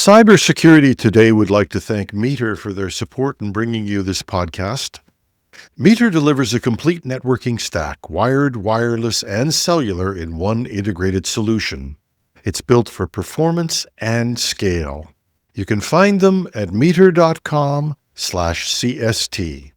Cybersecurity Today would like to thank Meter for their support in bringing you this podcast. Meter delivers a complete networking stack, wired, wireless, and cellular in one integrated solution. It's built for performance and scale. You can find them at meter.com/CST.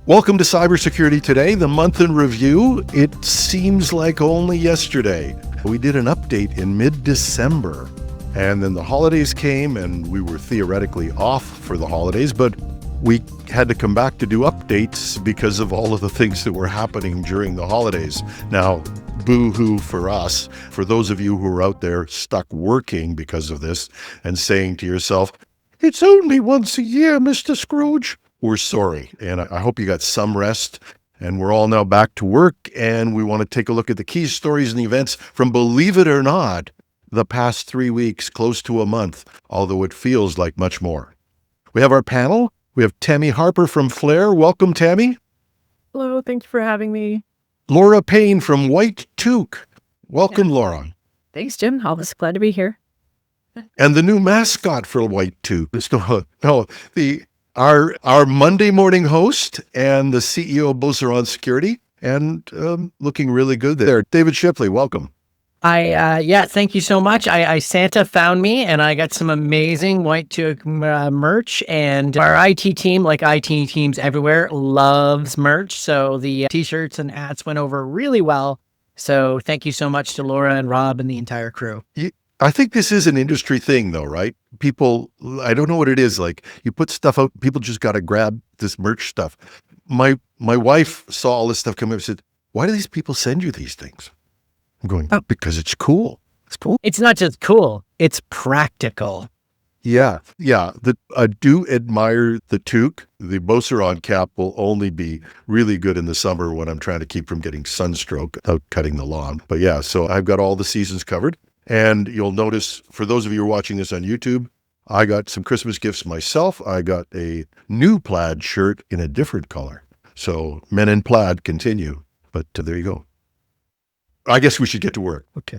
Welcome to Cybersecurity Today, the month in review. It seems like only yesterday. We did an update in mid-December. And then the holidays came and we were theoretically off for the holidays, but we had to come back to do updates because of all of the things that were happening during the holidays. Now, boo-hoo for us, for those of you who are out there stuck working because of this and saying to yourself, it's only once a year, Mr. Scrooge. We're sorry. And I hope you got some rest. And we're all now back to work. And we want to take a look at the key stories and events from, believe it or not, the past 3 weeks, close to a month, although it feels like much more. We have our panel. We have Tammy Harper from Flair. Welcome, Tammy. Hello, thank you for having me. Laura Payne from White Tuque. Welcome, Laura. Thanks, Jim. Always glad to be here. And the new mascot for White Tuque. Our Monday morning host and the CEO of Beauceron Security, and looking really good there. David Shipley, welcome. Thank you so much. Santa found me and I got some amazing White Tuque merch, and our IT team, like IT teams everywhere, loves merch. So the t-shirts and hats went over really well. So thank you so much to Laura and Rob and the entire crew. I think this is an industry thing though, right? People, I don't know what it is. Like you put stuff out, people just got to grab this merch stuff. My wife saw all this stuff come up and said, why do these people send you these things? I'm going, because it's cool. It's cool. It's not just cool, it's practical. Yeah. I do admire the toque. The Beauceron cap will only be really good in the summer when I'm trying to keep from getting sunstroke without cutting the lawn. But yeah, so I've got all the seasons covered. And you'll notice, for those of you who are watching this on YouTube, I got some Christmas gifts myself. I got a new plaid shirt in a different color. So men in plaid continue. But there you go. I guess we should get to work. Okay.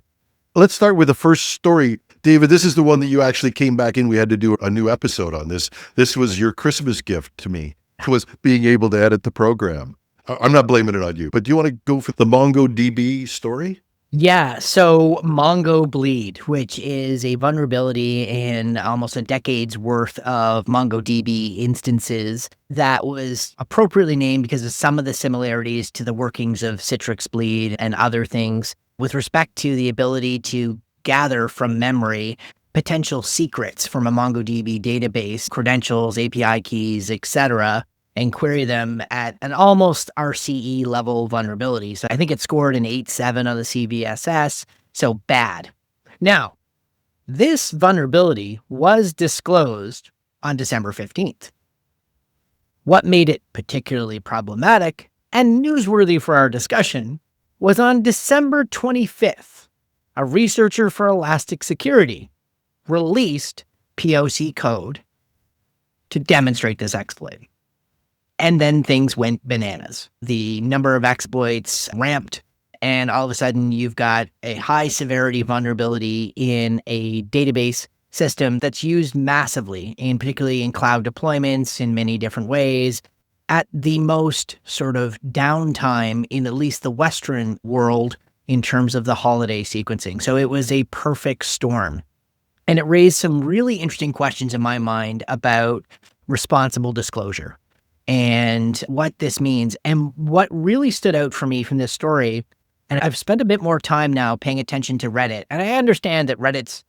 Let's start with the first story. David, this is the one that you actually came back in. We had to do a new episode on this. This was your Christmas gift to me, was being able to edit the program. I'm not blaming it on you, but do you want to go for the MongoDB story? Yeah, so Mongo Bleed, which is a vulnerability in almost a decade's worth of MongoDB instances that was appropriately named because of some of the similarities to the workings of Citrix Bleed and other things with respect to the ability to gather from memory potential secrets from a MongoDB database, credentials, API keys, etc., and query them at an almost RCE level vulnerability. So I think it scored an 8.7 on the CVSS, so bad. Now, this vulnerability was disclosed on December 15th. What made it particularly problematic and newsworthy for our discussion was on December 25th, a researcher for Elastic Security released POC code to demonstrate this exploit. And then things went bananas. The number of exploits ramped, and all of a sudden you've got a high severity vulnerability in a database system that's used massively, and particularly in cloud deployments in many different ways, at the most sort of downtime in at least the Western world in terms of the holiday sequencing. So it was a perfect storm. And it raised some really interesting questions in my mind about responsible disclosure and what this means. And what really stood out for me from this story, and I've spent a bit more time now paying attention to Reddit, and I understand that Reddit's,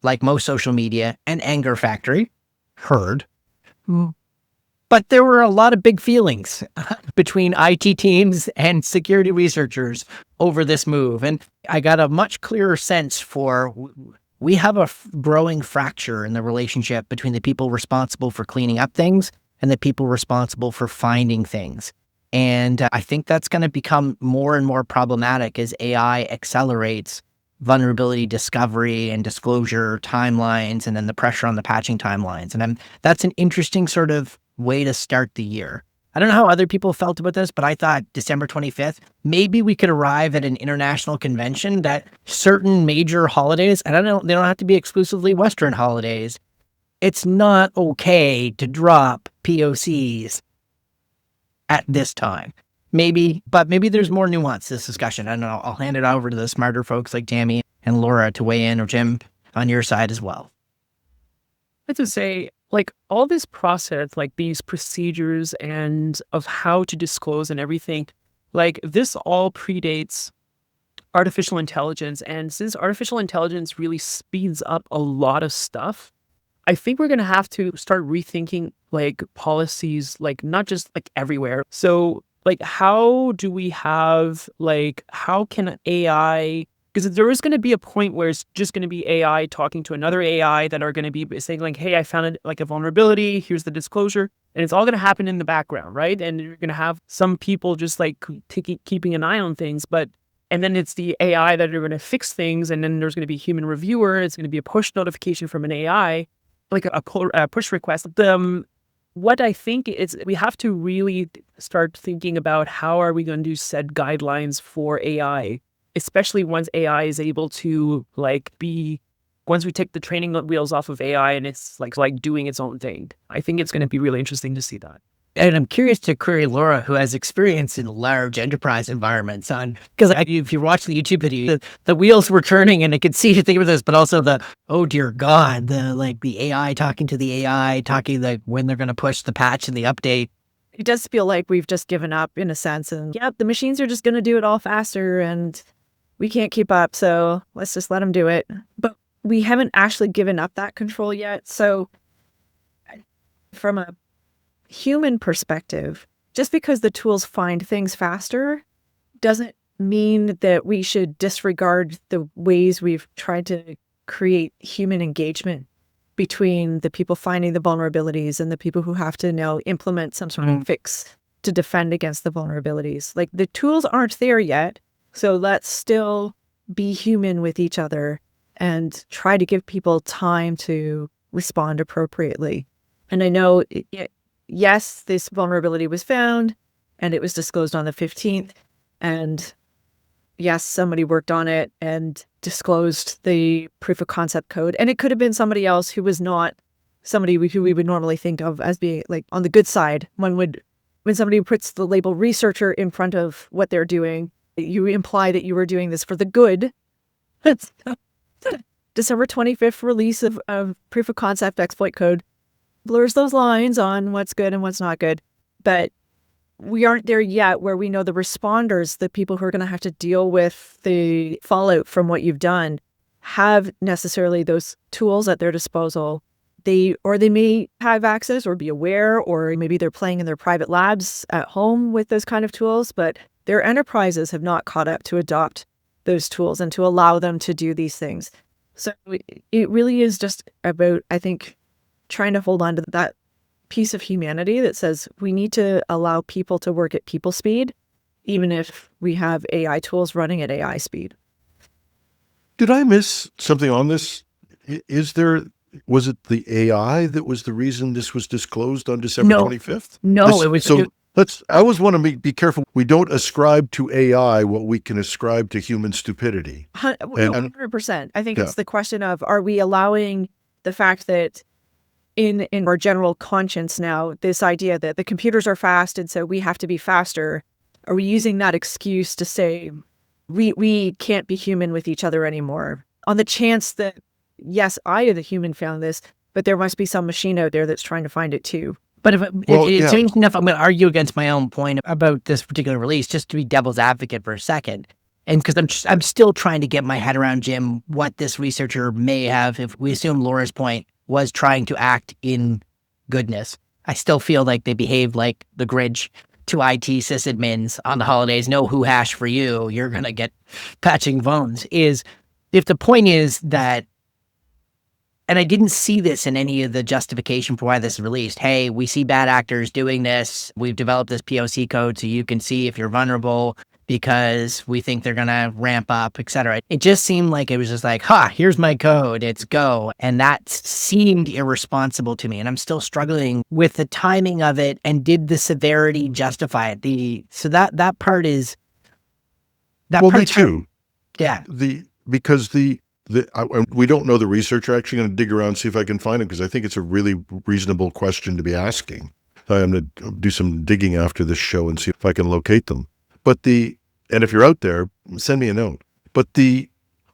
like most social media, an anger factory, but there were a lot of big feelings between IT teams and security researchers over this move. And I got a much clearer sense for we have a growing fracture in the relationship between the people responsible for cleaning up things and the people responsible for finding things. And I think that's going to become more and more problematic as AI accelerates vulnerability discovery and disclosure timelines, and then the pressure on the patching timelines. And that's an interesting sort of way to start the year. I don't know how other people felt about this, but I thought December 25th, maybe we could arrive at an international convention that certain major holidays, and I don't know, they don't have to be exclusively Western holidays. It's not okay to drop POCs at this time. Maybe there's more nuance to this discussion. I don't know. I'll hand it over to the smarter folks like Tammy and Laura to weigh in, or Jim on your side as well. I have to say, like, all this process, like these procedures and of how to disclose and everything, like, this all predates artificial intelligence. And since artificial intelligence really speeds up a lot of stuff, I think we're going to have to start rethinking, like, policies, like, not just, like, everywhere. So, like, how do we have, like, how can AI, because there is going to be a point where it's just going to be AI talking to another AI that are going to be saying, like, hey, I found like a vulnerability, here's the disclosure, and it's all going to happen in the background, right? And you're going to have some people just like keeping an eye on things, and then it's the AI that are going to fix things, and then there's going to be a human reviewer, it's going to be a push notification from an AI, like a push request. What I think is we have to really start thinking about how are we going to set guidelines for AI, especially once AI is able to once we take the training wheels off of AI and it's like doing its own thing. I think it's going to be really interesting to see that. And I'm curious to query Laura, who has experience in large enterprise environments, because if you watch the YouTube video, the wheels were turning, and I could see you think of this, but also oh dear God, the AI talking to the AI, talking when they're going to push the patch and the update. It does feel like we've just given up in a sense, and the machines are just going to do it all faster, and we can't keep up, so let's just let them do it. But we haven't actually given up that control yet. So from a human perspective, just because the tools find things faster doesn't mean that we should disregard the ways we've tried to create human engagement between the people finding the vulnerabilities and the people who have to now implement some sort of fix to defend against the vulnerabilities. Like, the tools aren't there yet, so let's still be human with each other and try to give people time to respond appropriately. And I know yes, this vulnerability was found and it was disclosed on the 15th. And yes, somebody worked on it and disclosed the proof of concept code. And it could have been somebody else who was not somebody who we would normally think of as being like on the good side. When somebody puts the label researcher in front of what they're doing, you imply that you were doing this for the good. That's December 25th release of proof of concept exploit code blurs those lines on what's good and what's not good. But we aren't there yet where we know the responders, the people who are going to have to deal with the fallout from what you've done, have necessarily those tools at their disposal. They may have access or be aware, or maybe they're playing in their private labs at home with those kind of tools, but their enterprises have not caught up to adopt those tools and to allow them to do these things. So it really is just about, I think, trying to hold on to that piece of humanity that says we need to allow people to work at people speed, even if we have AI tools running at AI speed. Did I miss something on this? Was it the AI that was the reason this was disclosed on December 25th? No, it was. So I always want to be careful. We don't ascribe to AI what we can ascribe to human stupidity. 100%. I think it's the question of, are we allowing the fact that in our general conscience now, this idea that the computers are fast and so we have to be faster, are we using that excuse to say we can't be human with each other anymore? On the chance that, yes, I, the human, found this, but there must be some machine out there that's trying to find it too. But if it's enough, I'm going to argue against my own point about this particular release, just to be devil's advocate for a second. And because I'm still trying to get my head around, Jim, what this researcher may have, if we assume Laura's point, was trying to act in goodness. I still feel like they behaved like the Grinch to IT sysadmins on the holidays. No who hash for you. You're going to get patching phones. If the point is that, and I didn't see this in any of the justification for why this is released. Hey, we see bad actors doing this. We've developed this POC code so you can see if you're vulnerable. because we think they're going to ramp up, et cetera. It just seemed like it was just like, here's my code, it's go. And that seemed irresponsible to me. And I'm still struggling with the timing of it. And did the severity justify it? So that part is... Me too. Yeah. Because we don't know the research. I'm actually going to dig around and see if I can find it, because I think it's a really reasonable question to be asking. I'm going to do some digging after this show and see if I can locate them. And if you're out there, send me a note. But the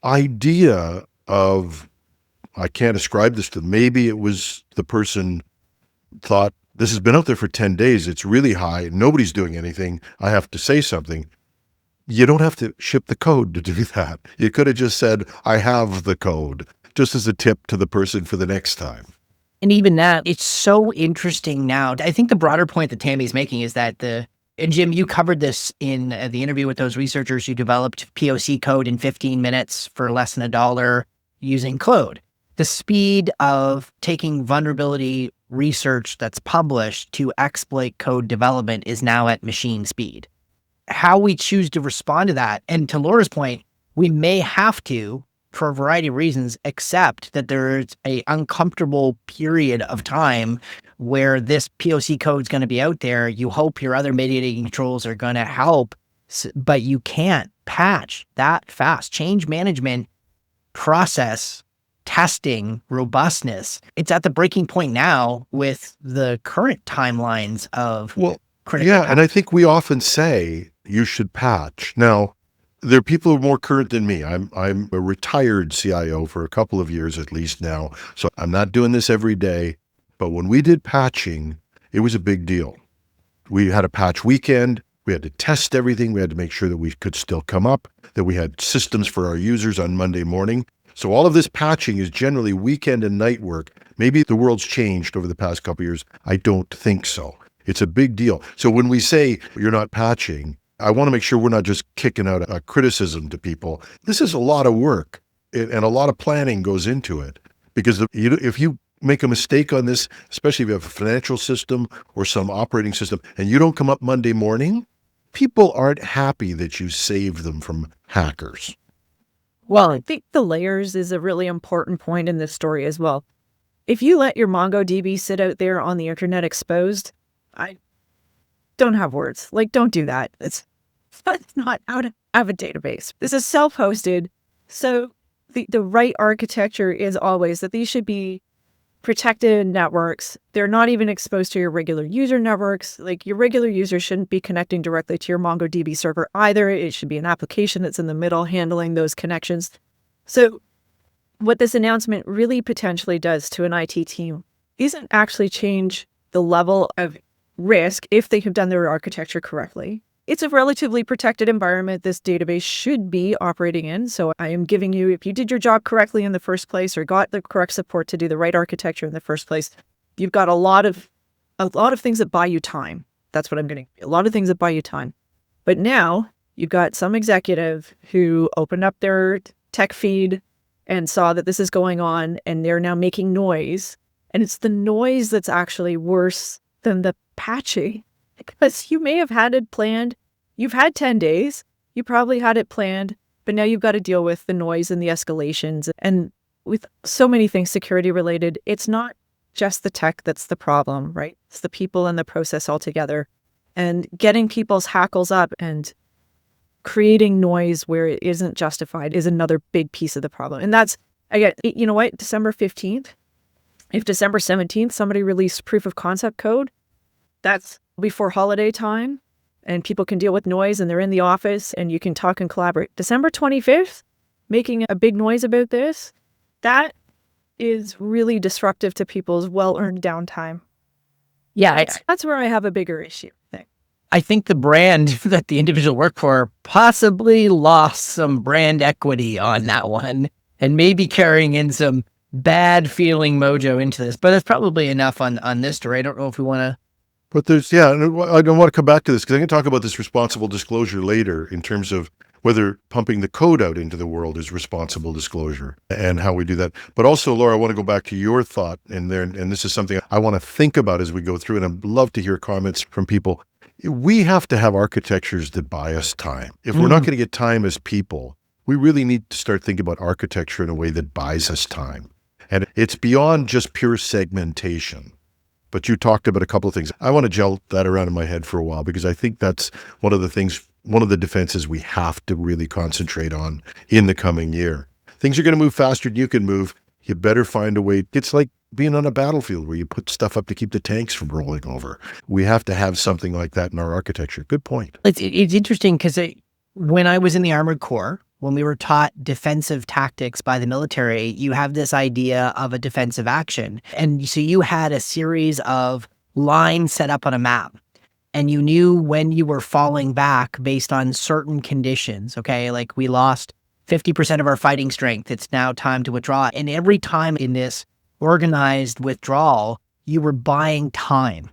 idea of, I can't ascribe this to, maybe it was the person thought, this has been out there for 10 days. It's really high. Nobody's doing anything. I have to say something. You don't have to ship the code to do that. You could have just said, I have the code, just as a tip to the person for the next time. And even that, it's so interesting now. I think the broader point that Tammy's making is that and Jim, you covered this in the interview with those researchers who developed POC code in 15 minutes for less than $1 using Claude. The speed of taking vulnerability research that's published to exploit code development is now at machine speed. How we choose to respond to that, and to Laura's point, we may have to, for a variety of reasons, accept that there's a uncomfortable period of time where this POC code is going to be out there. You hope your other mitigating controls are going to help, but you can't patch that fast. Change management, process, testing, robustness. It's at the breaking point now with the current timelines of critical patch. And I think we often say you should patch. Now, there are people who are more current than me. I'm a retired CIO for a couple of years at least now, so I'm not doing this every day. But when we did patching, it was a big deal. We had a patch weekend. We had to test everything. We had to make sure that we could still come up, that we had systems for our users on Monday morning. So all of this patching is generally weekend and night work. Maybe the world's changed over the past couple of years. I don't think so. It's a big deal. So when we say you're not patching, I want to make sure we're not just kicking out a criticism to people. This is a lot of work, and a lot of planning goes into it. Because if you make a mistake on this, especially if you have a financial system or some operating system, and you don't come up Monday morning, people aren't happy that you saved them from hackers. Well, I think the layers is a really important point in this story as well. If you let your MongoDB sit out there on the internet exposed, I don't have words. Don't do that. It's not out of a database. This is self-hosted. So the right architecture is always that these should be protected networks. They're not even exposed to your regular user networks. Your regular user shouldn't be connecting directly to your MongoDB server either. It should be an application that's in the middle handling those connections. So what this announcement really potentially does to an IT team isn't actually change the level of risk if they have done their architecture correctly. It's a relatively protected environment this database should be operating in. So I am giving you, if you did your job correctly in the first place or got the correct support to do the right architecture in the first place, you've got a lot of things that buy you time. That's what I'm getting. A lot of things that buy you time. But now you've got some executive who opened up their tech feed and saw that this is going on, and they're now making noise. And it's the noise that's actually worse than the patching. Because you may have had it planned. You've had 10 days. You probably had it planned, but now you've got to deal with the noise and the escalations. And with so many things security related, it's not just the tech that's the problem, right? It's the people and the process altogether. And getting people's hackles up and creating noise where it isn't justified is another big piece of the problem. And that's, again, you know what? December 15th, if December 17th, somebody released proof of concept code, that's before holiday time, and people can deal with noise and they're in the office and you can talk and collaborate. December 25th, making a big noise about this, that is really disruptive to people's well-earned downtime. Yeah. That's where I have a bigger issue. I think the brand that the individual worked for possibly lost some brand equity on that one and maybe carrying in some bad feeling mojo into this. But that's probably enough on this story. I don't know if we want to. But I don't want to come back to this because I can talk about this responsible disclosure later in terms of whether pumping the code out into the world is responsible disclosure and how we do that. But also, Laura, I want to go back to your thought in there, and this is something I want to think about as we go through, and I'd love to hear comments from people. We have to have architectures that buy us time. If we're not going to get time as people, we really need to start thinking about architecture in a way that buys us time. And it's beyond just pure segmentation. But you talked about a couple of things. I want to gel that around in my head for a while, because I think that's one of the defenses we have to really concentrate on in the coming year. Things are going to move faster than you can move. You better find a way. It's like being on a battlefield where you put stuff up to keep the tanks from rolling over. We have to have something like that in our architecture. Good point. It's interesting because when I was in the Armored Corps, when we were taught defensive tactics by the military, you have this idea of a defensive action. And so you had a series of lines set up on a map, and you knew when you were falling back based on certain conditions. Okay, like we lost 50% of our fighting strength. It's now time to withdraw. And every time in this organized withdrawal, you were buying time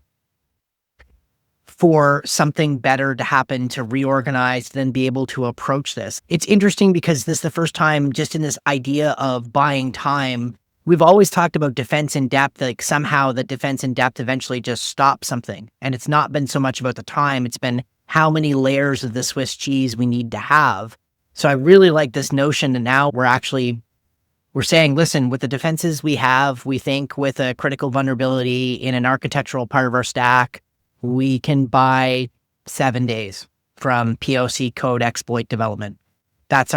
for something better to happen, to reorganize, then be able to approach this. It's interesting because this is the first time just in this idea of buying time. We've always talked about defense in depth, like somehow the defense in depth eventually just stops something. And it's not been so much about the time. It's been how many layers of the Swiss cheese we need to have. So I really like this notion that now we're saying, listen, with the defenses we have, we think with a critical vulnerability in an architectural part of our stack, we can buy 7 days from POC code exploit development. That's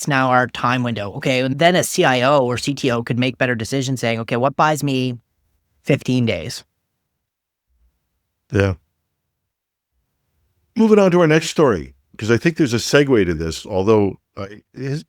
now our time window. Okay, and then a CIO or CTO could make better decisions saying, okay, what buys me 15 days? Yeah. Moving on to our next story, because I think there's a segue to this, although is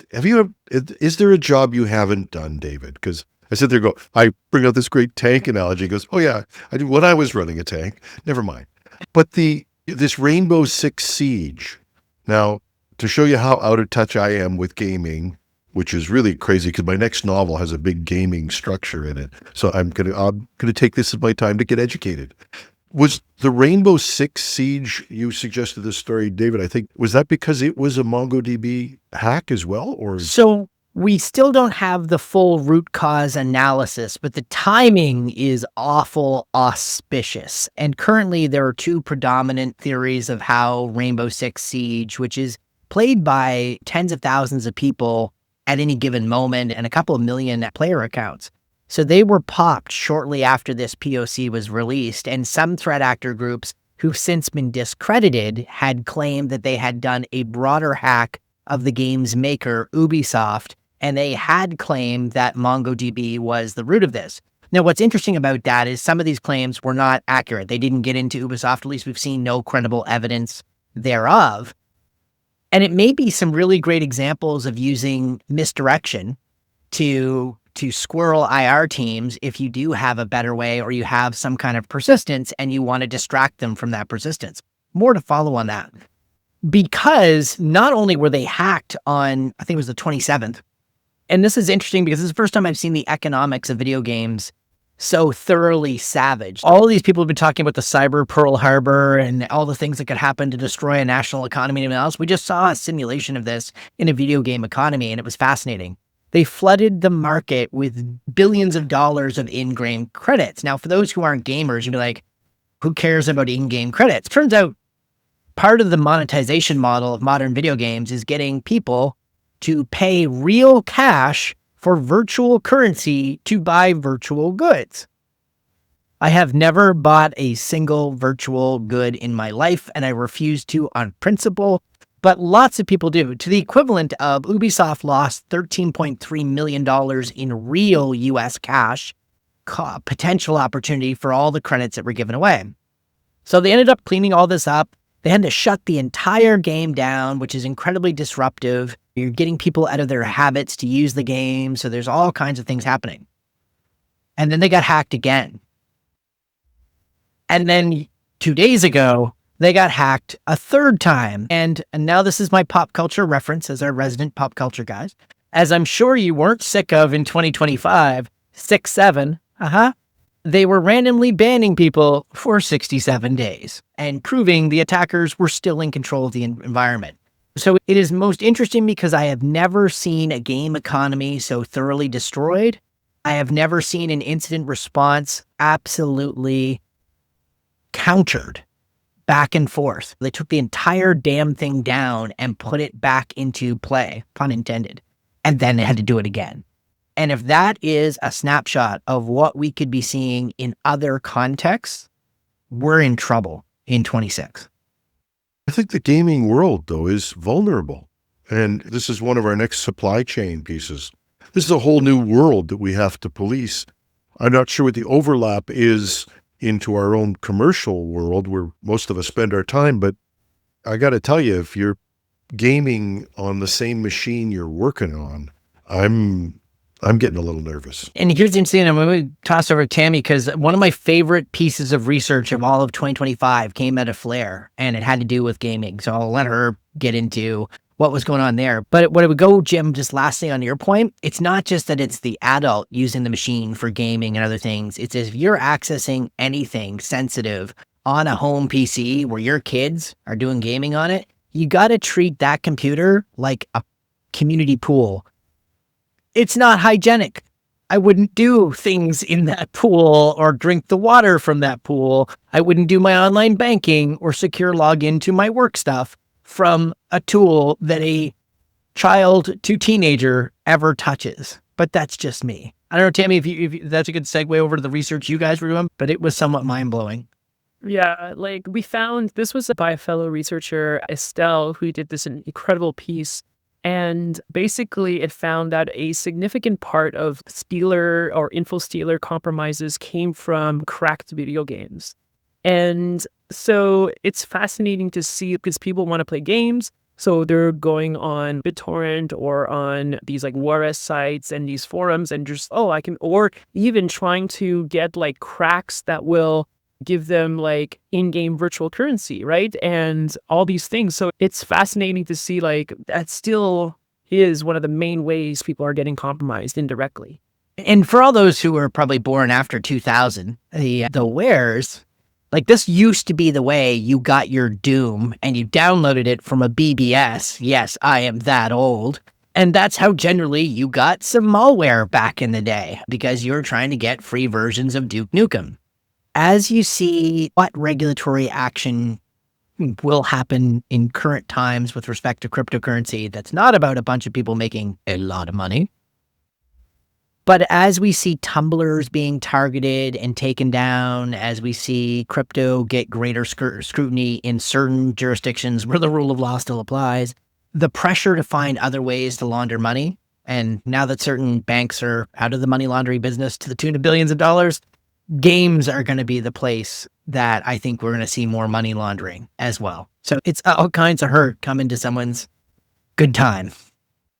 there a job you haven't done, David? Because I sit there and go, I bring out this great tank analogy. He goes, oh yeah, I did when I was running a tank. Never mind. But this Rainbow Six Siege. Now, to show you how out of touch I am with gaming, which is really crazy because my next novel has a big gaming structure in it. So I'm gonna take this as my time to get educated. Was the Rainbow Six Siege, you suggested this story, David, I think, was that because it was a MongoDB hack as well? Or so we still don't have the full root cause analysis, but the timing is awful auspicious. And currently there are two predominant theories of how Rainbow Six Siege, which is played by tens of thousands of people at any given moment and a couple of million player accounts. So they were popped shortly after this POC was released, and some threat actor groups who've since been discredited had claimed that they had done a broader hack of the game's maker, Ubisoft, and they had claimed that MongoDB was the root of this. Now, what's interesting about that is some of these claims were not accurate. They didn't get into Ubisoft. At least we've seen no credible evidence thereof. And it may be some really great examples of using misdirection to squirrel IR teams if you do have a better way or you have some kind of persistence and you want to distract them from that persistence. More to follow on that. Because not only were they hacked on, I think it was the 27th, and this is interesting because this is the first time I've seen the economics of video games so thoroughly savage. All of these people have been talking about the cyber Pearl Harbor and all the things that could happen to destroy a national economy and everything else. We just saw a simulation of this in a video game economy, and it was fascinating. They flooded the market with billions of dollars of in-game credits. Now, for those who aren't gamers, you'd be like, who cares about in-game credits? Turns out part of the monetization model of modern video games is getting people to pay real cash for virtual currency to buy virtual goods. I have never bought a single virtual good in my life, and I refuse to on principle, but lots of people do. To the equivalent of Ubisoft lost $13.3 million in real US cash, potential opportunity for all the credits that were given away. So they ended up cleaning all this up. They had to shut the entire game down, which is incredibly disruptive. You're getting people out of their habits to use the game. So there's all kinds of things happening. And then they got hacked again. And then 2 days ago, they got hacked a third time. And now this is my pop culture reference as our resident pop culture guys. As I'm sure you weren't sick of in 2025, 6-7, they were randomly banning people for 67 days and proving the attackers were still in control of the environment. So it is most interesting because I have never seen a game economy so thoroughly destroyed. I have never seen an incident response absolutely countered back and forth. They took the entire damn thing down and put it back into play, pun intended, and then they had to do it again. And if that is a snapshot of what we could be seeing in other contexts, we're in trouble in 26. I think the gaming world, though, is vulnerable. And this is one of our next supply chain pieces. This is a whole new world that we have to police. I'm not sure what the overlap is into our own commercial world where most of us spend our time, but I got to tell you, if you're gaming on the same machine you're working on, I'm getting a little nervous. And here's the interesting, I'm going to toss over to Tammy, because one of my favorite pieces of research of all of 2025 came out of Flair, and it had to do with gaming. So I'll let her get into what was going on there. But what it would go, Jim, just lastly on your point, it's not just that it's the adult using the machine for gaming and other things. It's if you're accessing anything sensitive on a home PC where your kids are doing gaming on it, you got to treat that computer like a community pool. It's not hygienic. I wouldn't do things in that pool or drink the water from that pool. I wouldn't do my online banking or secure login to my work stuff from a tool that a child to teenager ever touches. But that's just me. I don't know, Tammy, if that's a good segue over to the research you guys were doing, but it was somewhat mind-blowing. Yeah, like we found, this was by a fellow researcher, Estelle, who did this incredible piece. And basically, it found that a significant part of stealer or info stealer compromises came from cracked video games. And so it's fascinating to see because people want to play games. So they're going on BitTorrent or on these like Juarez sites and these forums and just, or even trying to get like cracks that will give them like in-game virtual currency, right? And all these things. So it's fascinating to see like that still is one of the main ways people are getting compromised indirectly. And for all those who were probably born after 2000, the wares, like this used to be the way you got your Doom and you downloaded it from a BBS. Yes, I am that old. And that's how generally you got some malware back in the day because you were trying to get free versions of Duke Nukem. As you see what regulatory action will happen in current times with respect to cryptocurrency, that's not about a bunch of people making a lot of money. But as we see tumblers being targeted and taken down, as we see crypto get greater scrutiny in certain jurisdictions where the rule of law still applies, the pressure to find other ways to launder money, and now that certain banks are out of the money laundering business to the tune of billions of dollars, games are going to be the place that I think we're going to see more money laundering as well. So it's all kinds of hurt coming to someone's good time.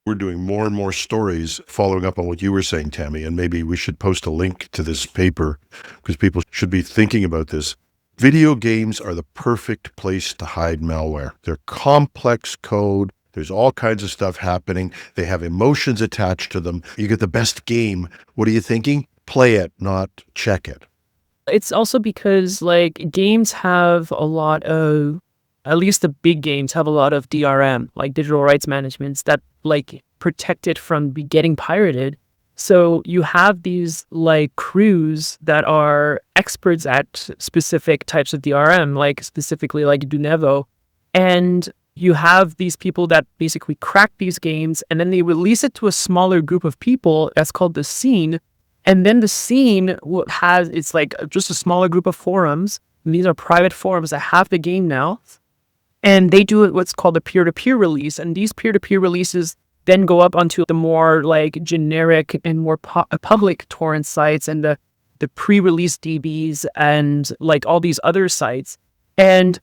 We're doing more and more stories following up on what you were saying, Tammy, and maybe we should post a link to this paper because people should be thinking about this. Video games are the perfect place to hide malware. They're complex code. There's all kinds of stuff happening. They have emotions attached to them. You get the best game. What are you thinking? Play it, not check it. It's also because like games have a lot of, at least the big games have a lot of DRM, like digital rights managements that like protect it from getting pirated. So you have these like crews that are experts at specific types of DRM, like specifically like Dunevo. And you have these people that basically crack these games and then they release it to a smaller group of people. That's called the scene. And then the scene it's like just a smaller group of forums. And these are private forums that have the game now. And they do what's called a peer-to-peer release. And these peer-to-peer releases then go up onto the more like generic and more public torrent sites and the pre-release DBs and like all these other sites. And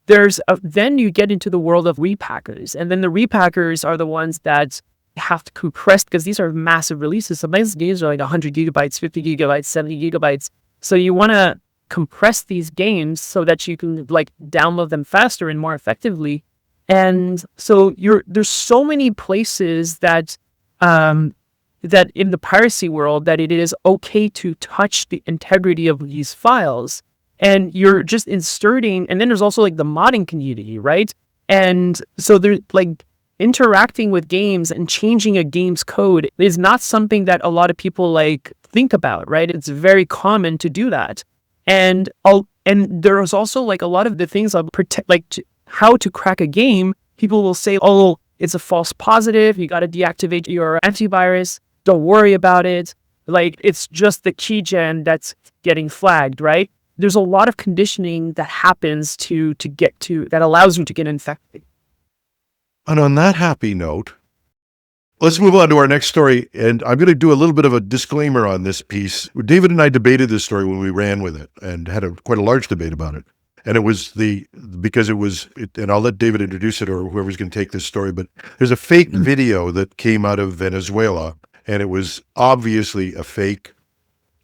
then you get into the world of repackers. And then the repackers are the ones that have to compress because these are massive releases. Sometimes games are like 100 gigabytes, 50 gigabytes, 70 gigabytes. So you want to compress these games so that you can like download them faster and more effectively. And so there's so many places that that in the piracy world that it is okay to touch the integrity of these files. And you're just inserting, and then there's also like the modding community, right? And so there's like interacting with games and changing a game's code is not something that a lot of people like think about, right? It's very common to do that. And there's also like a lot of the things of how to crack a game. People will say, oh, it's a false positive. You got to deactivate your antivirus. Don't worry about it. Like, it's just the keygen that's getting flagged, right? There's a lot of conditioning that happens that allows you to get infected. And on that happy note, let's move on to our next story. And I'm going to do a little bit of a disclaimer on this piece. David and I debated this story when we ran with it and had quite a large debate about it. And it was and I'll let David introduce it or whoever's going to take this story, but there's a fake video that came out of Venezuela, and it was obviously a fake.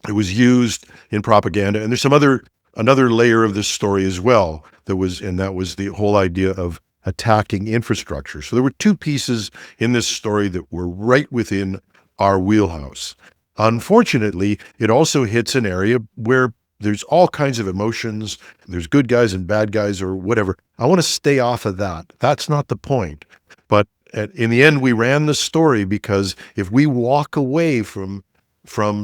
It was used in propaganda. And there's another layer of this story as well that was the whole idea of attacking infrastructure. So there were two pieces in this story that were right within our wheelhouse. Unfortunately, it also hits an area where there's all kinds of emotions. There's good guys and bad guys or whatever. I want to stay off of that. That's not the point. But in the end, we ran the story because if we walk away from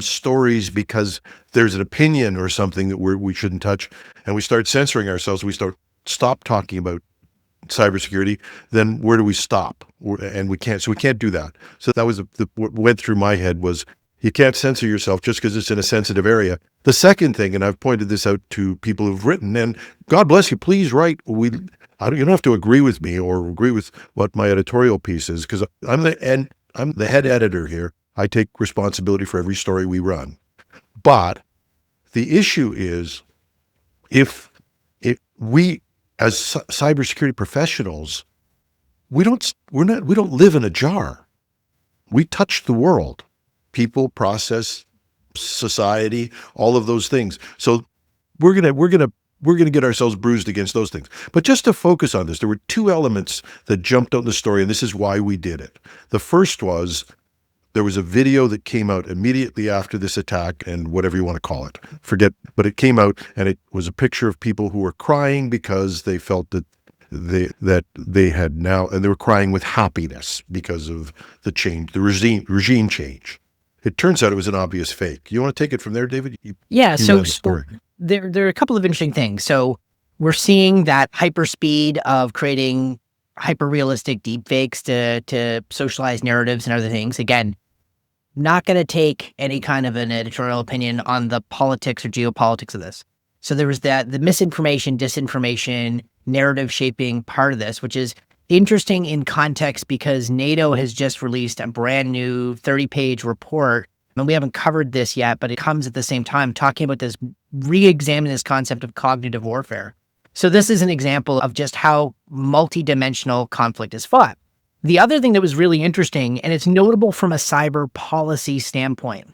stories because there's an opinion or something that we shouldn't touch, and we start censoring ourselves, we stop talking about cybersecurity, then where do we stop? And we can't do that. So that was what went through my head was, you can't censor yourself just because it's in a sensitive area. The second thing, and I've pointed this out to people who've written, and God bless you, please write. You don't have to agree with me or agree with what my editorial piece is, because I'm the head editor here. I take responsibility for every story we run. But the issue is, if we as cybersecurity professionals, we don't live in a jar. We touch the world. People, process, society, all of those things. So we're gonna get ourselves bruised against those things. But just to focus on this, there were two elements that jumped out in the story, and this is why we did it. The first was, there was a video that came out immediately after this attack, and whatever you want to call it, but it came out, and it was a picture of people who were crying because they felt that they had now, and they were crying with happiness because of the change, the regime change. It turns out it was an obvious fake. You want to take it from there, David? So there are a couple of interesting things. So we're seeing that hyperspeed of creating hyper-realistic deepfakes to socialize narratives and other things. Again, not going to take any kind of an editorial opinion on the politics or geopolitics of this. So there was the misinformation, disinformation, narrative shaping part of this, which is interesting in context because NATO has just released a brand new 30-page report. And we haven't covered this yet, but it comes at the same time talking about this, re-examining this concept of cognitive warfare. So this is an example of just how multidimensional conflict is fought. The other thing that was really interesting, and it's notable from a cyber policy standpoint,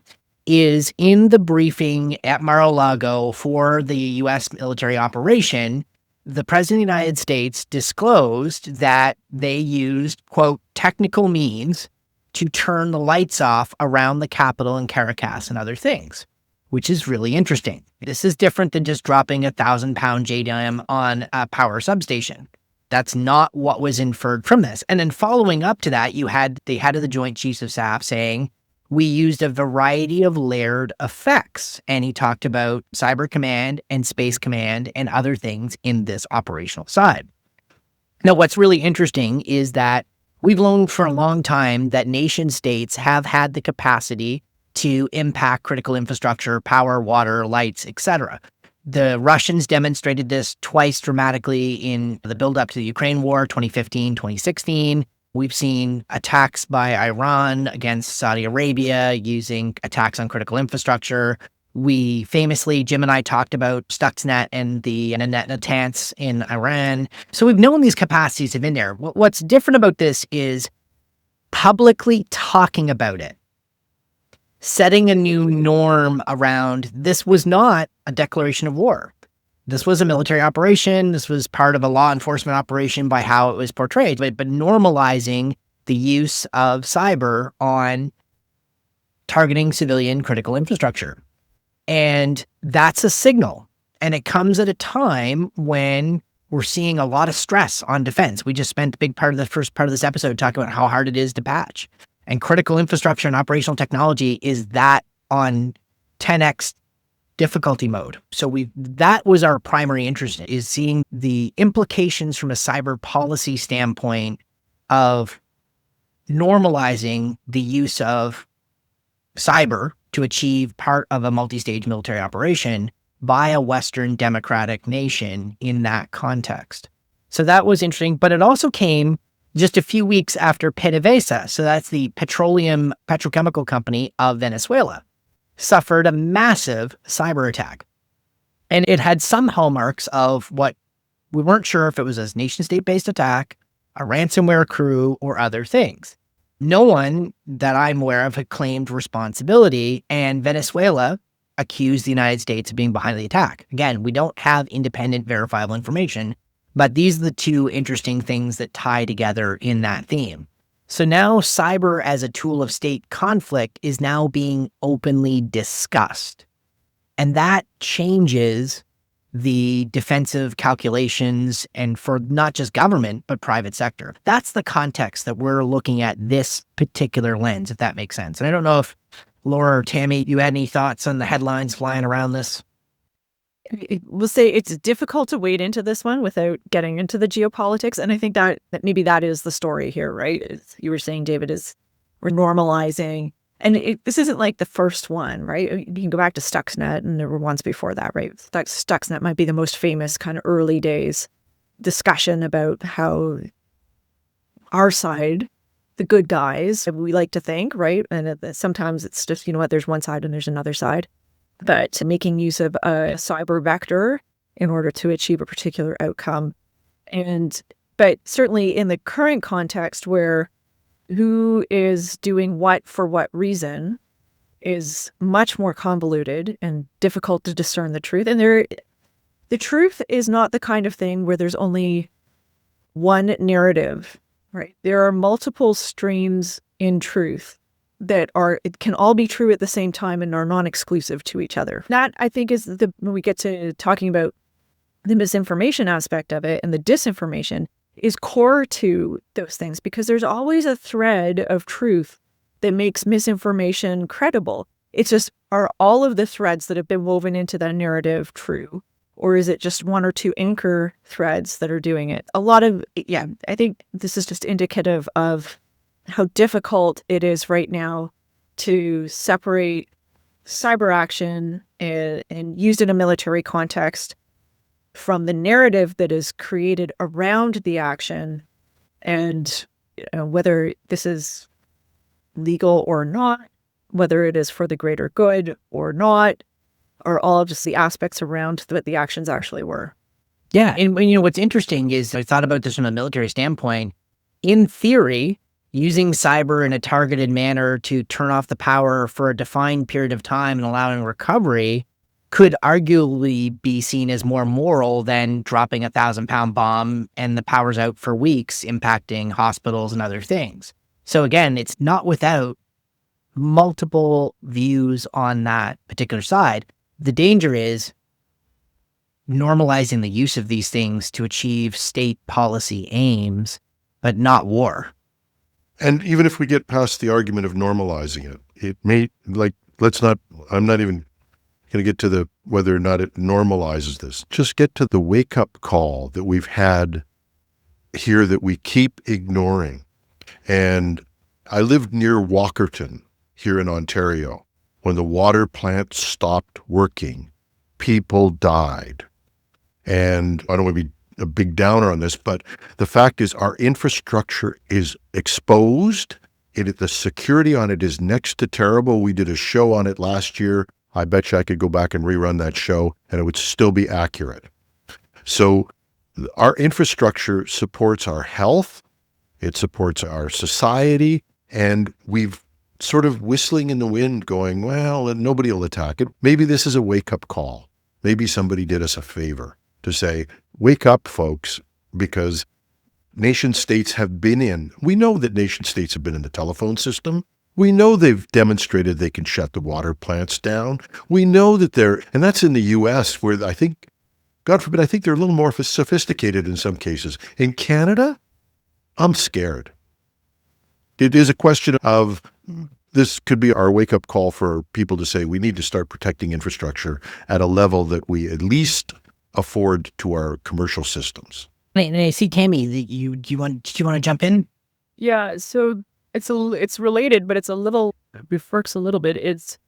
is in the briefing at Mar-a-Lago for the U.S. military operation, the President of the United States disclosed that they used, quote, technical means to turn the lights off around the Capitol in Caracas and other things, which is really interesting. This is different than just dropping a 1,000-pound JDAM on a power substation. That's not what was inferred from this. And then following up to that, you had the head of the Joint Chiefs of Staff saying, we used a variety of layered effects. And he talked about Cyber Command and Space Command and other things in this operational side. Now, what's really interesting is that we've known for a long time that nation states have had the capacity to impact critical infrastructure, power, water, lights, etc. The Russians demonstrated this twice dramatically in the buildup to the Ukraine war, 2015, 2016. We've seen attacks by Iran against Saudi Arabia using attacks on critical infrastructure. We famously, Jim and I talked about Stuxnet and the Natanz in Iran. So we've known these capacities have been there. What's different about this is publicly talking about it, setting a new norm around this was not a declaration of war. This was a military operation. This was part of a law enforcement operation by how it was portrayed, but normalizing the use of cyber on targeting civilian critical infrastructure. And that's a signal. And it comes at a time when we're seeing a lot of stress on defense. We just spent a big part of the first part of this episode talking about how hard it is to patch. And critical infrastructure and operational technology is that on 10x difficulty mode. So that was our primary interest, is seeing the implications from a cyber policy standpoint of normalizing the use of cyber to achieve part of a multi-stage military operation by a Western democratic nation in that context. So that was interesting, but it also came just a few weeks after PDVSA, so that's the petrochemical company of Venezuela, suffered a massive cyber attack. And it had some hallmarks of what we weren't sure if it was a nation-state-based attack, a ransomware crew, or other things. No one that I'm aware of had claimed responsibility, and Venezuela accused the United States of being behind the attack. Again, we don't have independent verifiable information, but these are the two interesting things that tie together in that theme. So now cyber as a tool of state conflict is now being openly discussed. And that changes the defensive calculations, and for not just government, but private sector. That's the context that we're looking at this particular lens, if that makes sense. And I don't know if Laura or Tammy, you had any thoughts on the headlines flying around this? We'll say it's difficult to wade into this one without getting into the geopolitics. And I think that maybe that is the story here, right? As you were saying, David, is we're normalizing. And this isn't like the first one, right? You can go back to Stuxnet, and there were ones before that, right? Stuxnet might be the most famous kind of early days discussion about how our side, the good guys, we like to think, right? And sometimes it's just, you know what, there's one side and there's another side. But making use of a cyber vector in order to achieve a particular outcome. But certainly in the current context where who is doing what for what reason is much more convoluted and difficult to discern the truth. And the truth is not the kind of thing where there's only one narrative, right? There are multiple streams in truth that it can all be true at the same time and are non-exclusive to each other. That, I think, is when we get to talking about the misinformation aspect of it and the disinformation is core to those things, because there's always a thread of truth that makes misinformation credible. It's just, are all of the threads that have been woven into that narrative true? Or is it just one or two anchor threads that are doing it? I think this is just indicative of how difficult it is right now to separate cyber action and used in a military context from the narrative that is created around the action, and whether this is legal or not, whether it is for the greater good or not, or all of just the aspects around what the actions actually were. Yeah, and what's interesting is I thought about this from a military standpoint. In theory, using cyber in a targeted manner to turn off the power for a defined period of time and allowing recovery could arguably be seen as more moral than dropping a 1,000-pound bomb and the power's out for weeks, impacting hospitals and other things. So again, it's not without multiple views on that particular side. The danger is normalizing the use of these things to achieve state policy aims, but not war. And even if we get past the argument of normalizing it, it may, I'm not even going to get to whether or not it normalizes this. Just get to the wake-up call that we've had here that we keep ignoring. And I lived near Walkerton here in Ontario. When the water plant stopped working, people died. And I don't want to be a big downer on this, but the fact is our infrastructure is exposed. The security on it is next to terrible. We did a show on it last year. I bet you I could go back and rerun that show and it would still be accurate. So our infrastructure supports our health. It supports our society. And we've sort of whistling in the wind going, well, nobody will attack it. Maybe this is a wake-up call. Maybe somebody did us a favor to say, wake up, folks, because nation states have been we know that nation states have been in the telephone system. We know they've demonstrated they can shut the water plants down. We know that and that's in the U.S. where I think, God forbid, I think they're a little more sophisticated in some cases. In Canada, I'm scared. It is a question of this could be our wake-up call for people to say we need to start protecting infrastructure at a level that we at least afford to our commercial systems. And I see Tammy, do you want to jump in? Yeah, so it's related, but it bifurcates a little bit.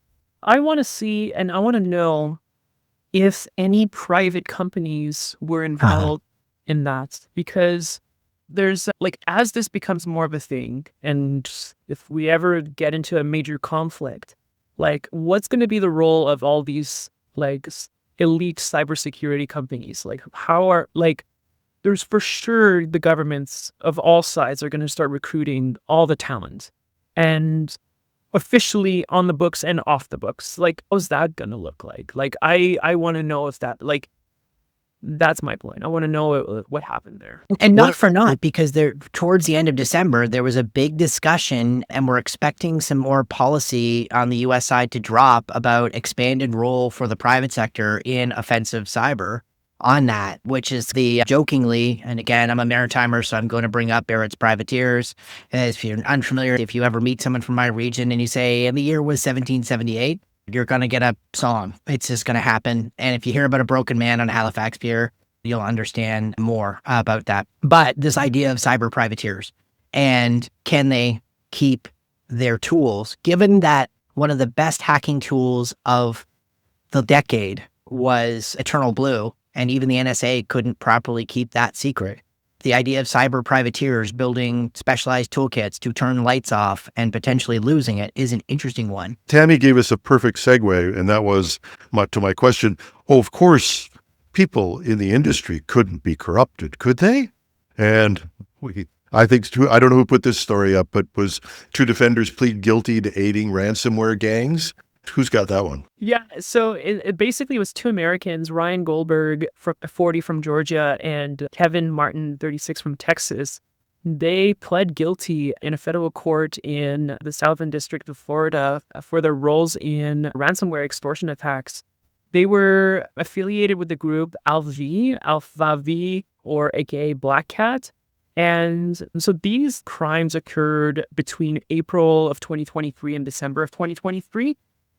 I want to see and I want to know if any private companies were involved in that, because there's as this becomes more of a thing, and if we ever get into a major conflict, what's going to be the role of all these elite cybersecurity companies? There's for sure the governments of all sides are going to start recruiting all the talent, and officially on the books and off the books. How's that going to look like? I want to know if that, that's my point. I want to know what happened there. And not for naught, because towards the end of December, there was a big discussion, and we're expecting some more policy on the U.S. side to drop about expanded role for the private sector in offensive cyber on that, which is jokingly, and again, I'm a maritimer, so I'm going to bring up Barrett's privateers. If you're unfamiliar, if you ever meet someone from my region and you say, and the year was 1778, you're going to get a song. It's just going to happen. And if you hear about a broken man on Halifax Pier, you'll understand more about that. But this idea of cyber privateers, and can they keep their tools, given that one of the best hacking tools of the decade was Eternal Blue, and even the NSA couldn't properly keep that secret. The idea of cyber privateers building specialized toolkits to turn lights off and potentially losing it is an interesting one. Tammy gave us a perfect segue, and that was to my question. Oh, of course, people in the industry couldn't be corrupted, could they? And I think I don't know who put this story up, but was two defenders plead guilty to aiding ransomware gangs? Who's got that one? Yeah, so it basically was two Americans, Ryan Goldberg, 40 from Georgia, and Kevin Martin, 36 from Texas. They pled guilty in a federal court in the Southern District of Florida for their roles in ransomware extortion attacks. They were affiliated with the group Alpha V, or aka Black Cat. And so these crimes occurred between April of 2023 and December of 2023.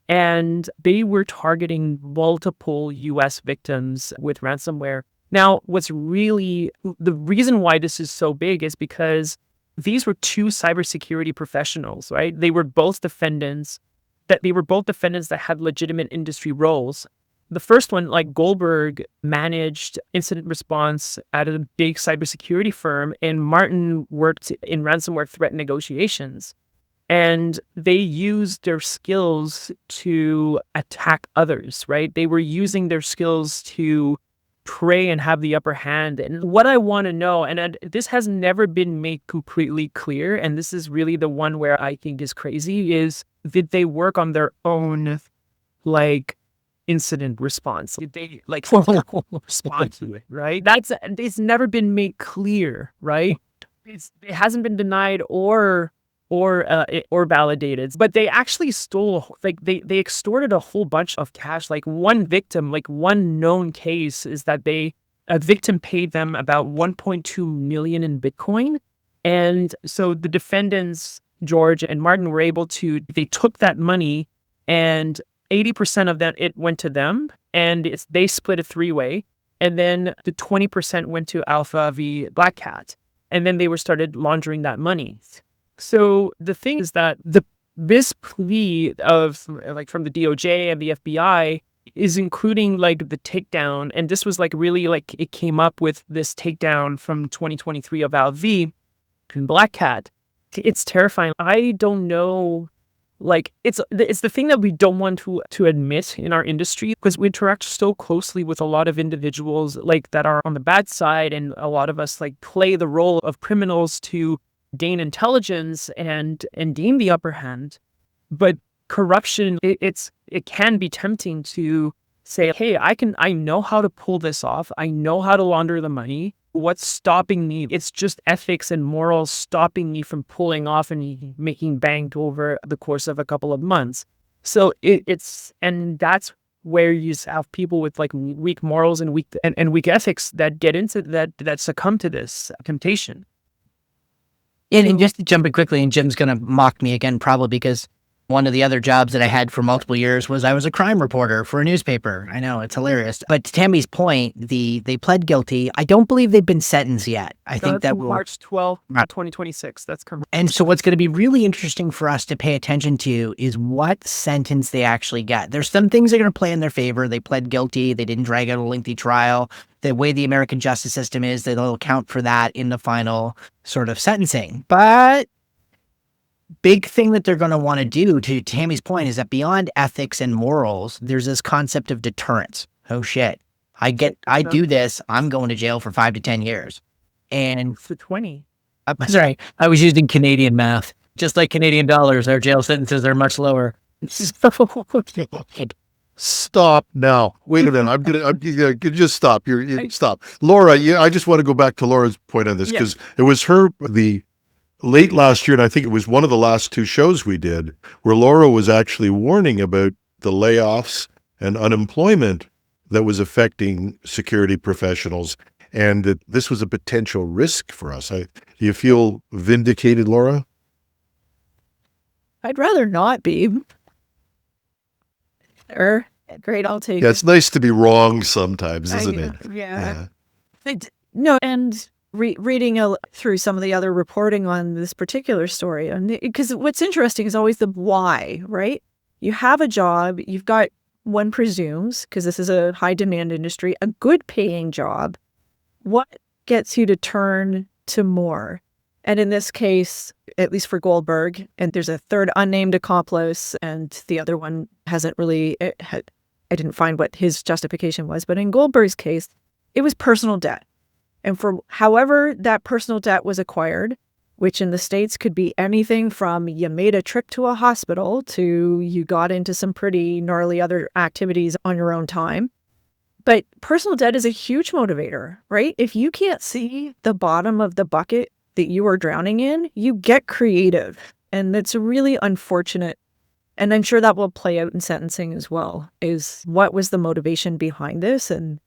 And they were targeting multiple U.S. victims with ransomware. Now, the reason why this is so big is because these were two cybersecurity professionals, right? They were both defendants that had legitimate industry roles. The first one, Goldberg, managed incident response at a big cybersecurity firm, and Martin worked in ransomware threat negotiations. And they used their skills to attack others, right? They were using their skills to prey and have the upper hand. And what I want to know, and this has never been made completely clear, and this is really the one where I think is crazy, is did they work on their own, incident response? Did they, respond to it, right? It's never been made clear, right? It hasn't been denied or validated, but they actually stole, they extorted a whole bunch of cash. One victim, one known case is that a victim paid them about 1.2 million in Bitcoin. And so the defendants, George and Martin, they took that money, and 80% of that, it went to them, and they split a three-way. And then the 20% went to Alpha V Black Cat. And then they started laundering that money. So the thing is that this plea of from the DOJ and the FBI is including the takedown, and this was really it came up with this takedown from 2023 of Al V and Black Cat. It's terrifying. I don't know. It's the thing that we don't want to admit in our industry, because we interact so closely with a lot of individuals that are on the bad side, and a lot of us play the role of criminals to gain intelligence and gain the upper hand. But corruption, it can be tempting to say, hey, I know how to pull this off. I know how to launder the money. What's stopping me? It's just ethics and morals stopping me from pulling off and making bank over the course of a couple of months. So and that's where you have people with weak morals and weak ethics that get into that succumb to this temptation. And just to jump in quickly, and Jim's going to mock me again, probably because One of the other jobs that I had for multiple years was I was a crime reporter for a newspaper. I know, it's hilarious. But to Tammy's point, they pled guilty. I don't believe they've been sentenced yet. I think that will... March 12th, 2026. That's correct. And so what's going to be really interesting for us to pay attention to is what sentence they actually get. There's some things that are going to play in their favor. They pled guilty. They didn't drag out a lengthy trial. The way the American justice system is, they'll account for that in the final sort of sentencing. But big thing that they're going to want to do, to Tammy's point, is that beyond ethics and morals, there's this concept of deterrence. Oh shit. I do this, I'm going to jail for 5 to 10 years. And For 20. sorry, I was using Canadian math. Just like Canadian dollars, our jail sentences are much lower. Stop now. Wait a minute. I'm gonna just stop. Stop. Laura, I just want to go back to Laura's point on this, because it was the late last year, and I think it was one of the last 2 shows we did, where Laura was actually warning about the layoffs and unemployment that was affecting security professionals, and that this was a potential risk for us. Do you feel vindicated, Laura? I'd rather not be. Great, I'll take Yeah, it. it's nice to be wrong sometimes, isn't it? Yeah. No, and reading through some of the other reporting on this particular story, because what's interesting is always the why, right? You have a job, you've got, one presumes, because this is a high demand industry, a good paying job. What gets you to turn to more? And in this case, at least for Goldberg, and there's a third unnamed accomplice, and the other one hasn't really, I didn't find what his justification was, but in Goldberg's case, it was personal debt. And for however that personal debt was acquired, which in the States could be anything from you made a trip to a hospital to you got into some pretty gnarly other activities on your own time. But personal debt is a huge motivator, right? If you can't see the bottom of the bucket that you are drowning in, you get creative. And that's really unfortunate. And I'm sure that will play out in sentencing as well, is what was the motivation behind this? And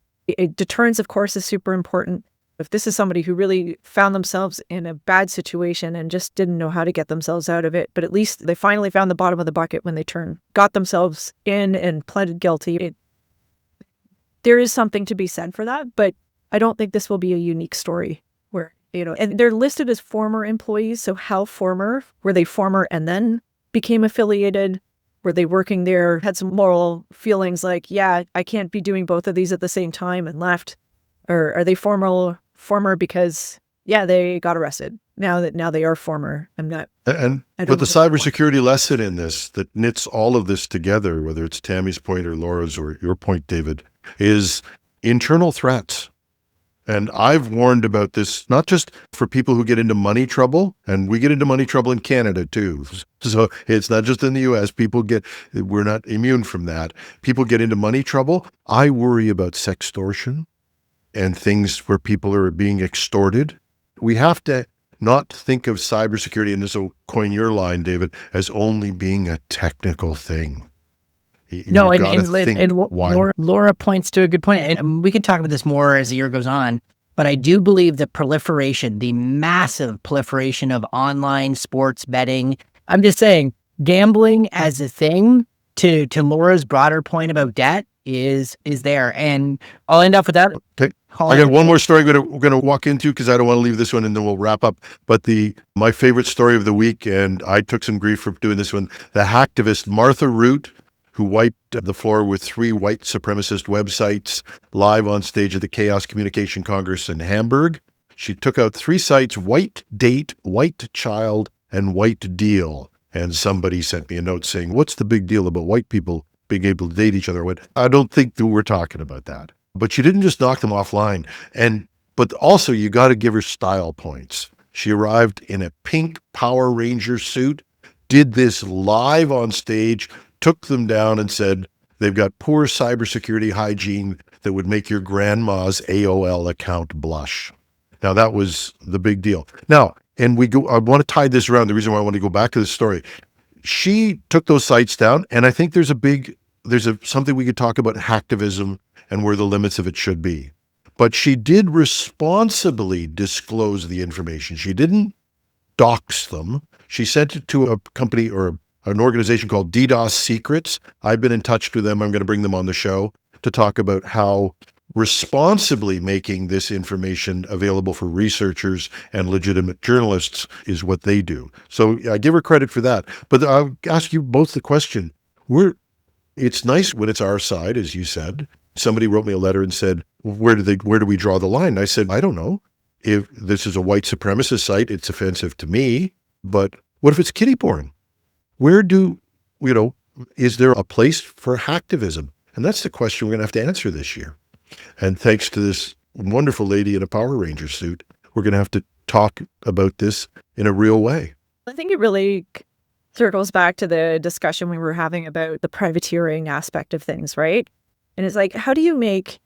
deterrence, of course, is super important. If this is somebody who really found themselves in a bad situation and just didn't know how to get themselves out of it, but at least they finally found the bottom of the bucket when they got themselves in and pleaded guilty. There is something to be said for that, but I don't think this will be a unique story where, and they're listed as former employees. So how former? Were they former and then became affiliated? Were they working there, had some moral feelings like, yeah, I can't be doing both of these at the same time and left? Or are they former because, yeah, they got arrested. Now they are former. I'm not. But the cybersecurity lesson in this that knits all of this together, whether it's Tammy's point or Laura's or your point, David, is internal threats. And I've warned about this, not just for people who get into money trouble, and we get into money trouble in Canada too. So it's not just in the US. We're not immune from that. People get into money trouble. I worry about sextortion and things where people are being extorted. We have to not think of cybersecurity, and this will coin your line, David, as only being a technical thing. No, and Laura points to a good point, and we can talk about this more as the year goes on, but I do believe the massive proliferation of online sports betting, I'm just saying, gambling as a thing, to Laura's broader point about debt, is there. And I'll end up with that. Okay. I got one more story we're going to walk into, because I don't want to leave this one, and then we'll wrap up. But my favorite story of the week, and I took some grief for doing this one, the hacktivist Martha Root, who wiped the floor with 3 white supremacist websites live on stage at the Chaos Communication Congress in Hamburg. She took out 3 sites: White Date, White Child, and White Deal. And somebody sent me a note saying, what's the big deal about white people being able to date each other? I don't think that we're talking about that. But she didn't just knock them offline. But also you got to give her style points. She arrived in a pink Power Ranger suit, did this live on stage, took them down and said, they've got poor cybersecurity hygiene that would make your grandma's AOL account blush. Now that was the big deal. Now, I want to tie this around. The reason why I want to go back to this story, she took those sites down, and I think there's something we could talk about, hacktivism and where the limits of it should be. But she did responsibly disclose the information. She didn't dox them. She sent it to a company or an organization called DDoS Secrets. I've been in touch with them. I'm going to bring them on the show to talk about how responsibly making this information available for researchers and legitimate journalists is what they do. So I give her credit for that. But I'll ask you both the question. It's nice when it's our side, as you said. Somebody wrote me a letter and said, where do we draw the line? And I said, I don't know. If this is a white supremacist site, it's offensive to me. But what if it's kiddie porn? Is there a place for hacktivism? And that's the question we're going to have to answer this year. And thanks to this wonderful lady in a Power Ranger suit, we're going to have to talk about this in a real way. I think it really circles back to the discussion we were having about the privateering aspect of things, right? And it's like, how do you make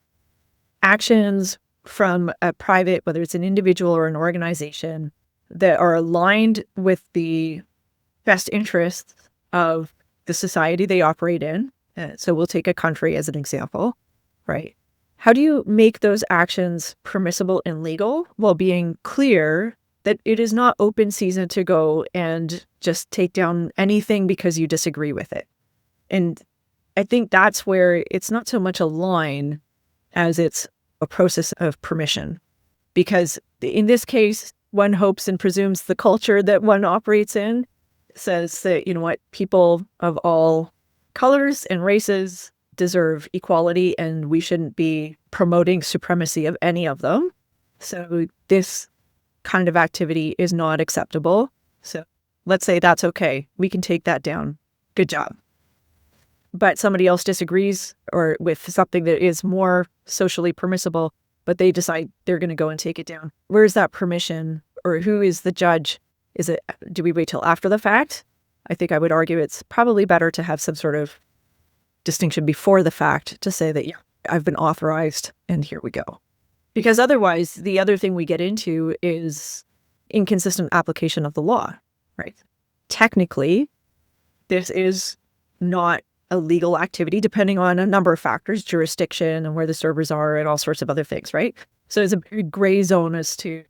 actions from a private, whether it's an individual or an organization, that are aligned with the best interests of the society they operate in? So we'll take a country as an example, right? How do you make those actions permissible and legal while being clear that it is not open season to go and just take down anything because you disagree with it? And I think that's where it's not so much a line as it's a process of permission. Because in this case, one hopes and presumes the culture that one operates in says that, you know what, people of all colors and races deserve equality and we shouldn't be promoting supremacy of any of them. So this kind of activity is not acceptable. So let's say that's okay. We can take that down. Good job. But somebody else disagrees or with something that is more socially permissible, but they decide they're going to go and take it down. Where's that permission, or who is the judge? Do we wait till after the fact? I think I would argue it's probably better to have some sort of distinction before the fact to say that, yeah, I've been authorized and here we go. Because otherwise, the other thing we get into is inconsistent application of the law, right? Technically, this is not a legal activity, depending on a number of factors, jurisdiction and where the servers are and all sorts of other things, right? So it's a very gray zone as to,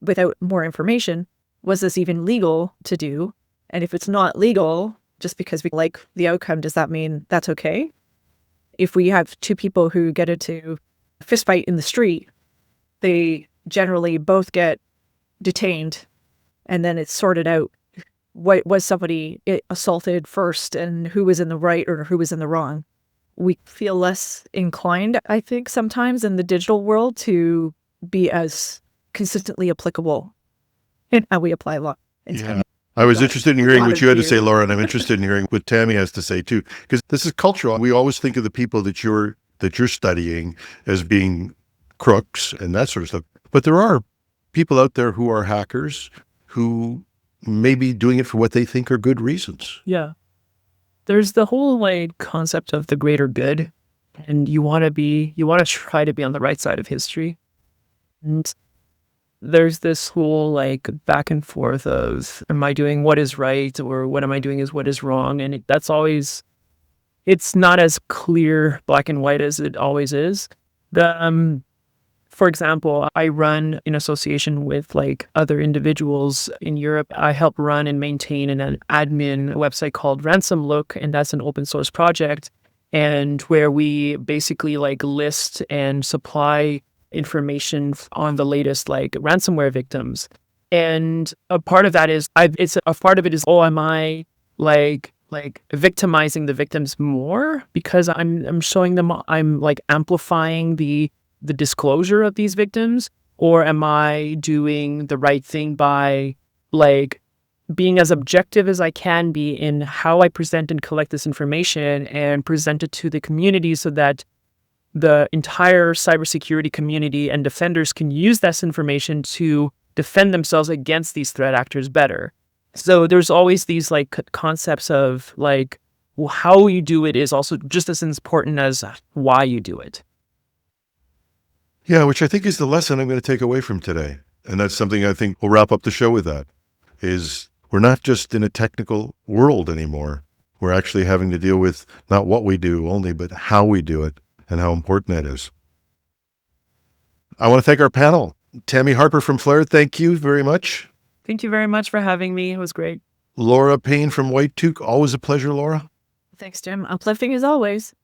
without more information, was this even legal to do? And if it's not legal, just because we like the outcome, does that mean that's okay? If we have two people who get into a fist fight in the street, they generally both get detained and then it's sorted out. What was somebody assaulted first and who was in the right or who was in the wrong? We feel less inclined, I think, sometimes in the digital world to be as consistently applicable in how we apply law. Yeah. I was interested in hearing what you had to say, Laura, and I'm interested in hearing what Tammy has to say too, because this is cultural. We always think of the people that you're studying as being crooks and that sort of stuff. But there are people out there who are hackers who may be doing it for what they think are good reasons. Yeah. There's the whole concept of the greater good, and you want to try to be on the right side of history. And there's this whole back and forth of, am I doing what is right, or what am I doing is what is wrong? And that's always, it's not as clear black and white as it always is. For example, I run in association with other individuals in Europe. I help run and maintain an admin website called Ransom Look, and that's an open source project, and where we basically like and supply information on the latest like ransomware victims. And a part of that is am I like victimizing the victims more because I'm showing them, I'm like amplifying the disclosure of these victims, or am I doing the right thing by like being as objective as I can be in how I present and collect this information and present it to the community so that the entire cybersecurity community and defenders can use this information to defend themselves against these threat actors better. So there's always these like concepts of like, well, how you do it is also just as important as why you do it. Yeah, which I think is the lesson I'm going to take away from today. And that's something I think we'll wrap up the show with, that is we're not just in a technical world anymore. We're actually having to deal with not what we do only, but how we do it and how important that is. I want to thank our panel. Tammy Harper from Flair, thank you very much. Thank you very much for having me. It was great. Laura Payne from White Tuque. Always a pleasure, Laura. Thanks, Jim. Uplifting as always.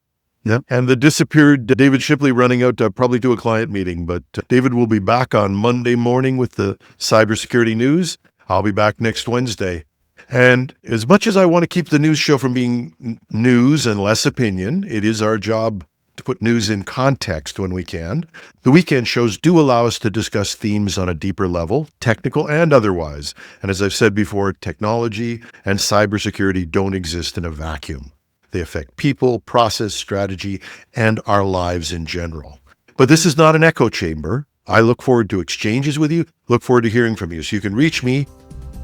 Yeah. And the disappeared David Shipley running out probably to a client meeting, but David will be back on Monday morning with the cybersecurity news. I'll be back next Wednesday. And as much as I want to keep the news show from being news and less opinion, it is our job to put news in context when we can. The weekend shows do allow us to discuss themes on a deeper level, technical and otherwise. And as I've said before, technology and cybersecurity don't exist in a vacuum. They affect people, process, strategy, and our lives in general. But this is not an echo chamber. I look forward to exchanges with you, look forward to hearing from you. So you can reach me,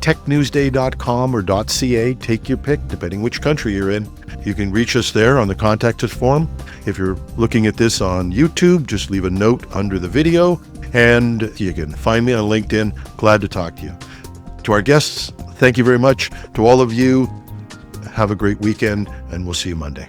technewsday.com or .ca, take your pick, depending which country you're in. You can reach us there on the Contact Us forum. If you're looking at this on YouTube, just leave a note under the video, and you can find me on LinkedIn. Glad to talk to you. To our guests, thank you very much. To all of you, have a great weekend, and we'll see you Monday.